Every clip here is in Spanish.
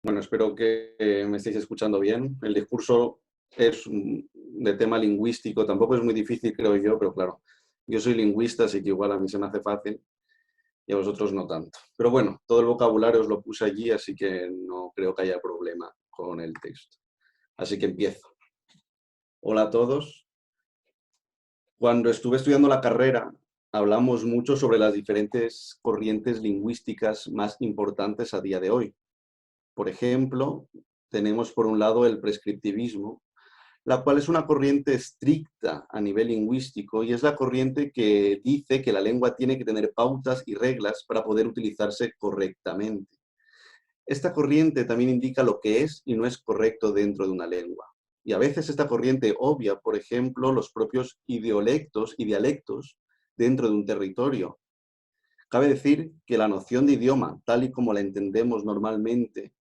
Bueno, espero que me estéis escuchando bien. El discurso es de tema lingüístico, tampoco es muy difícil, creo yo, pero claro, yo soy lingüista, así que igual a mí se me hace fácil y a vosotros no tanto. Pero bueno, todo el vocabulario os lo puse allí, así que no creo que haya problema con el texto. Así que empiezo. Hola a todos. Cuando estuve estudiando la carrera, hablamos mucho sobre las diferentes corrientes lingüísticas más importantes a día de hoy. Por ejemplo, tenemos por un lado el prescriptivismo, la cual es una corriente estricta a nivel lingüístico y es la corriente que dice que la lengua tiene que tener pautas y reglas para poder utilizarse correctamente. Esta corriente también indica lo que es y no es correcto dentro de una lengua. Y a veces esta corriente obvia, por ejemplo, los propios idiolectos y dialectos dentro de un territorio. Cabe decir que la noción de idioma, tal y como la entendemos normalmente,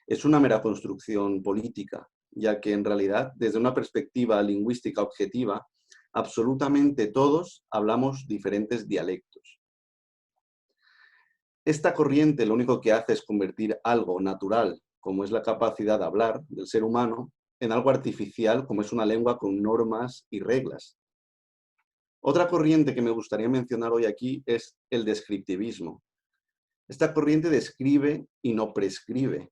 es una mera construcción política, ya que en realidad, desde una perspectiva lingüística objetiva, absolutamente todos hablamos diferentes dialectos. Esta corriente lo único que hace es convertir algo natural, como es la capacidad de hablar del ser humano, en algo artificial, como es una lengua con normas y reglas. Otra corriente que me gustaría mencionar hoy aquí es el descriptivismo. Esta corriente describe y no prescribe.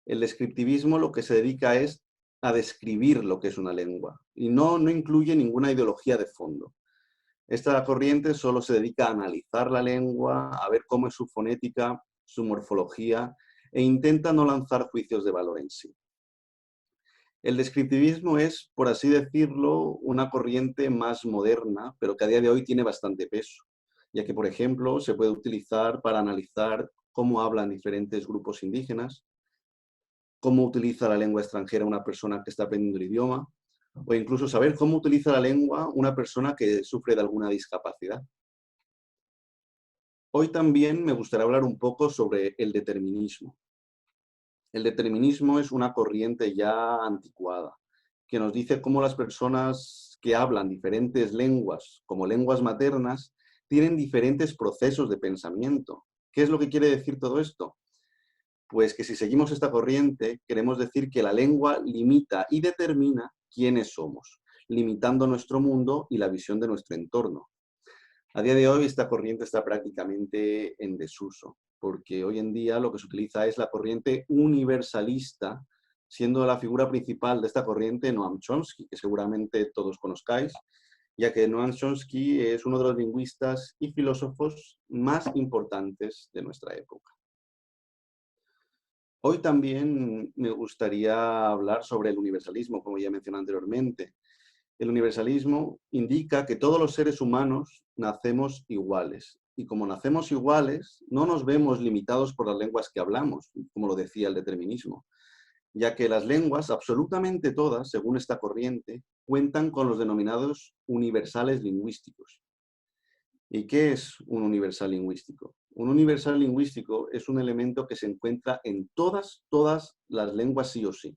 El descriptivismo lo que se dedica es a describir lo que es una lengua y no incluye ninguna ideología de fondo. Esta corriente solo se dedica a analizar la lengua, a ver cómo es su fonética, su morfología e intenta no lanzar juicios de valor en sí. El descriptivismo es, por así decirlo, una corriente más moderna, pero que a día de hoy tiene bastante peso, ya que, por ejemplo, se puede utilizar para analizar cómo hablan diferentes grupos indígenas, cómo utiliza la lengua extranjera una persona que está aprendiendo el idioma, o incluso saber cómo utiliza la lengua una persona que sufre de alguna discapacidad. Hoy también me gustaría hablar un poco sobre el determinismo. El determinismo es una corriente ya anticuada, que nos dice cómo las personas que hablan diferentes lenguas, como lenguas maternas, tienen diferentes procesos de pensamiento. ¿Qué es lo que quiere decir todo esto? Pues que si seguimos esta corriente, queremos decir que la lengua limita y determina quiénes somos, limitando nuestro mundo y la visión de nuestro entorno. A día de hoy esta corriente está prácticamente en desuso, porque hoy en día lo que se utiliza es la corriente universalista, siendo la figura principal de esta corriente Noam Chomsky, que seguramente todos conozcáis, ya que Noam Chomsky es uno de los lingüistas y filósofos más importantes de nuestra época. Hoy también me gustaría hablar sobre el universalismo, como ya mencioné anteriormente. El universalismo indica que todos los seres humanos nacemos iguales. Y como nacemos iguales, no nos vemos limitados por las lenguas que hablamos, como lo decía el determinismo, ya que las lenguas, absolutamente todas, según esta corriente, cuentan con los denominados universales lingüísticos. ¿Y qué es un universal lingüístico? Un universal lingüístico es un elemento que se encuentra en todas las lenguas sí o sí.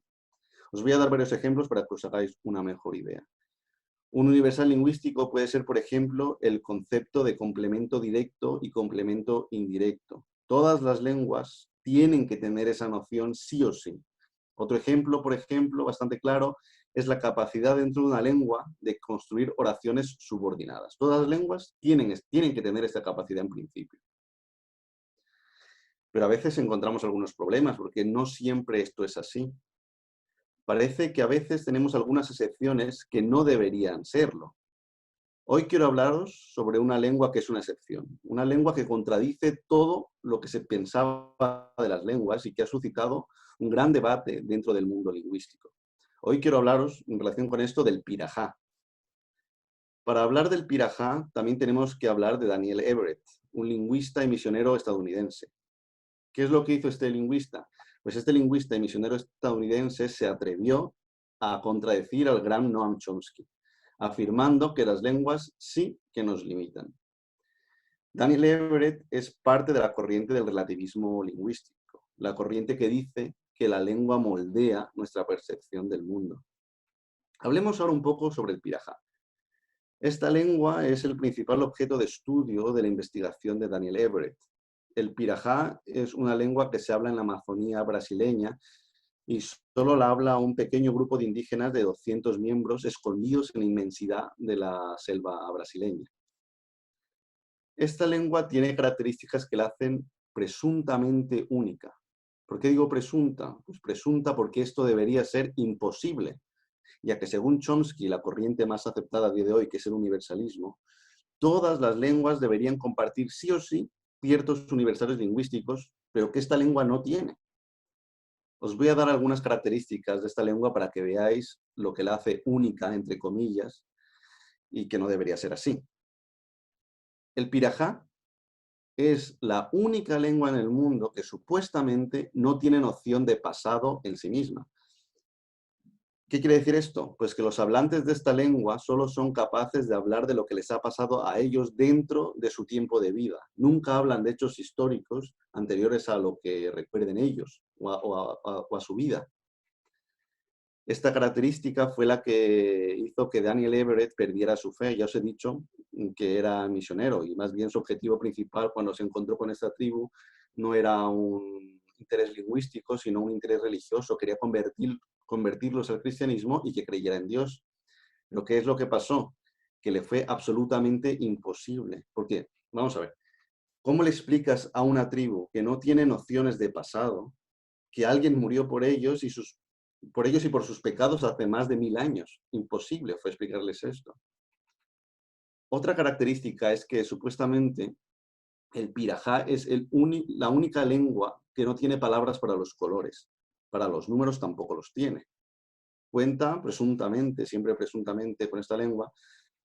Os voy a dar varios ejemplos para que os hagáis una mejor idea. Un universal lingüístico puede ser, por ejemplo, el concepto de complemento directo y complemento indirecto. Todas las lenguas tienen que tener esa noción sí o sí. Otro ejemplo, por ejemplo, bastante claro, es la capacidad dentro de una lengua de construir oraciones subordinadas. Todas las lenguas tienen que tener esta capacidad en principio. Pero a veces encontramos algunos problemas porque no siempre esto es así. Parece que a veces tenemos algunas excepciones que no deberían serlo. Hoy quiero hablaros sobre una lengua que es una excepción, una lengua que contradice todo lo que se pensaba de las lenguas y que ha suscitado un gran debate dentro del mundo lingüístico. Hoy quiero hablaros en relación con esto del pirajá. Para hablar del pirajá también tenemos que hablar de Daniel Everett, un lingüista y misionero estadounidense. ¿Qué es lo que hizo este lingüista? Pues este lingüista y misionero estadounidense se atrevió a contradecir al gran Noam Chomsky, afirmando que las lenguas sí que nos limitan. Daniel Everett es parte de la corriente del relativismo lingüístico, la corriente que dice que la lengua moldea nuestra percepción del mundo. Hablemos ahora un poco sobre el pirajá. Esta lengua es el principal objeto de estudio de la investigación de Daniel Everett. el pirajá es una lengua que se habla en la Amazonía brasileña y solo la habla un pequeño grupo de indígenas de 200 miembros escondidos en la inmensidad de la selva brasileña. Esta lengua tiene características que la hacen presuntamente única. ¿Por qué digo presunta? Pues presunta porque esto debería ser imposible, ya que según Chomsky, la corriente más aceptada a día de hoy, que es el universalismo, todas las lenguas deberían compartir sí o sí ciertos universales lingüísticos, pero que esta lengua no tiene. Os voy a dar algunas características de esta lengua para que veáis lo que la hace única, entre comillas, y que no debería ser así. El pirajá es la única lengua en el mundo que supuestamente no tiene noción de pasado en sí misma. ¿Qué quiere decir esto? Pues que los hablantes de esta lengua solo son capaces de hablar de lo que les ha pasado a ellos dentro de su tiempo de vida. Nunca hablan de hechos históricos anteriores a lo que recuerden ellos o a su vida. Esta característica fue la que hizo que Daniel Everett perdiera su fe. Ya os he dicho que era misionero y más bien su objetivo principal cuando se encontró con esta tribu no era un interés lingüístico, sino un interés religioso. Quería convertirlos al cristianismo y que creyera en Dios. Pero ¿qué es lo que pasó? Que le fue absolutamente imposible. Porque, vamos a ver, ¿cómo le explicas a una tribu que no tiene nociones de pasado que alguien murió por ellos y por sus pecados hace más de 1000 años? Imposible fue explicarles esto. Otra característica es que supuestamente el pirajá es la única lengua que no tiene palabras para los colores. Para los números tampoco los tiene. Cuenta presuntamente, siempre presuntamente con esta lengua,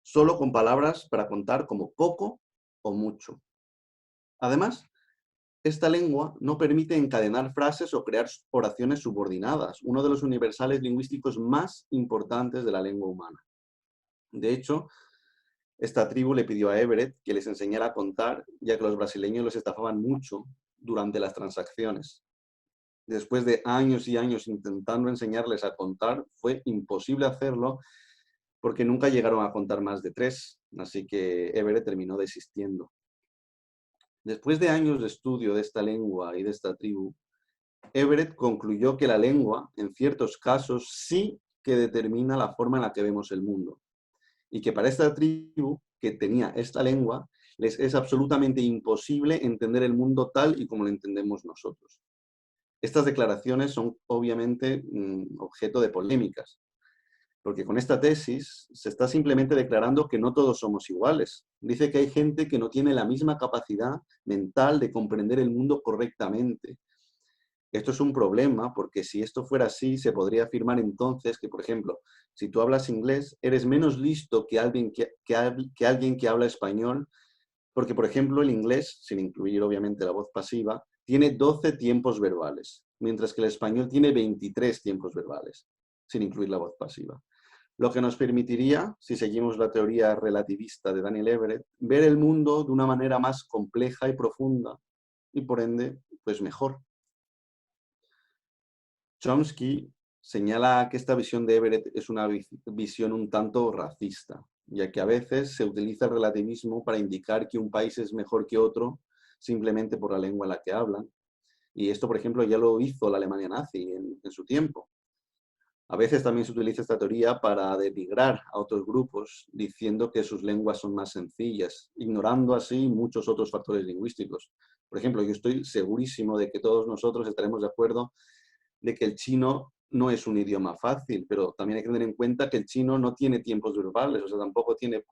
solo con palabras para contar como poco o mucho. Además, esta lengua no permite encadenar frases o crear oraciones subordinadas, uno de los universales lingüísticos más importantes de la lengua humana. De hecho, esta tribu le pidió a Everett que les enseñara a contar, ya que los brasileños los estafaban mucho durante las transacciones. Después de años y años intentando enseñarles a contar, fue imposible hacerlo porque nunca llegaron a contar más de 3, así que Everett terminó desistiendo. Después de años de estudio de esta lengua y de esta tribu, Everett concluyó que la lengua, en ciertos casos, sí que determina la forma en la que vemos el mundo. Y que para esta tribu, que tenía esta lengua, les es absolutamente imposible entender el mundo tal y como lo entendemos nosotros. Estas declaraciones son obviamente objeto de polémicas, porque con esta tesis se está simplemente declarando que no todos somos iguales. Dice que hay gente que no tiene la misma capacidad mental de comprender el mundo correctamente. Esto es un problema porque si esto fuera así, se podría afirmar entonces que, por ejemplo, si tú hablas inglés, eres menos listo que alguien que habla español, porque, por ejemplo, el inglés, sin incluir obviamente la voz pasiva, tiene 12 tiempos verbales, mientras que el español tiene 23 tiempos verbales, sin incluir la voz pasiva. Lo que nos permitiría, si seguimos la teoría relativista de Daniel Everett, ver el mundo de una manera más compleja y profunda y, por ende, pues mejor. Chomsky señala que esta visión de Everett es una visión un tanto racista, ya que a veces se utiliza el relativismo para indicar que un país es mejor que otro simplemente por la lengua en la que hablan. Y esto, por ejemplo, ya lo hizo la Alemania nazi en su tiempo. A veces también se utiliza esta teoría para denigrar a otros grupos, diciendo que sus lenguas son más sencillas, ignorando así muchos otros factores lingüísticos. Por ejemplo, yo estoy segurísimo de que todos nosotros estaremos de acuerdo de que el chino no es un idioma fácil, pero también hay que tener en cuenta que el chino no tiene tiempos verbales, o sea, tampoco tiene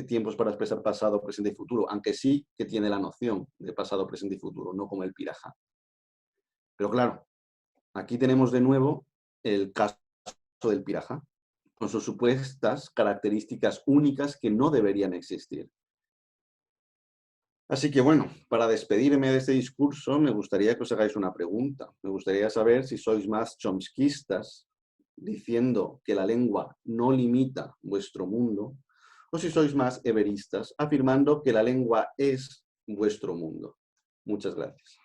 tiempos para expresar pasado, presente y futuro, aunque sí que tiene la noción de pasado, presente y futuro, no como el pirajá. Pero claro, aquí tenemos de nuevo el caso del pirajá, con sus supuestas características únicas que no deberían existir. Así que bueno, para despedirme de este discurso, me gustaría que os hagáis una pregunta. Me gustaría saber si sois más chomskistas, diciendo que la lengua no limita vuestro mundo, o si sois más everistas, afirmando que la lengua es vuestro mundo. Muchas gracias.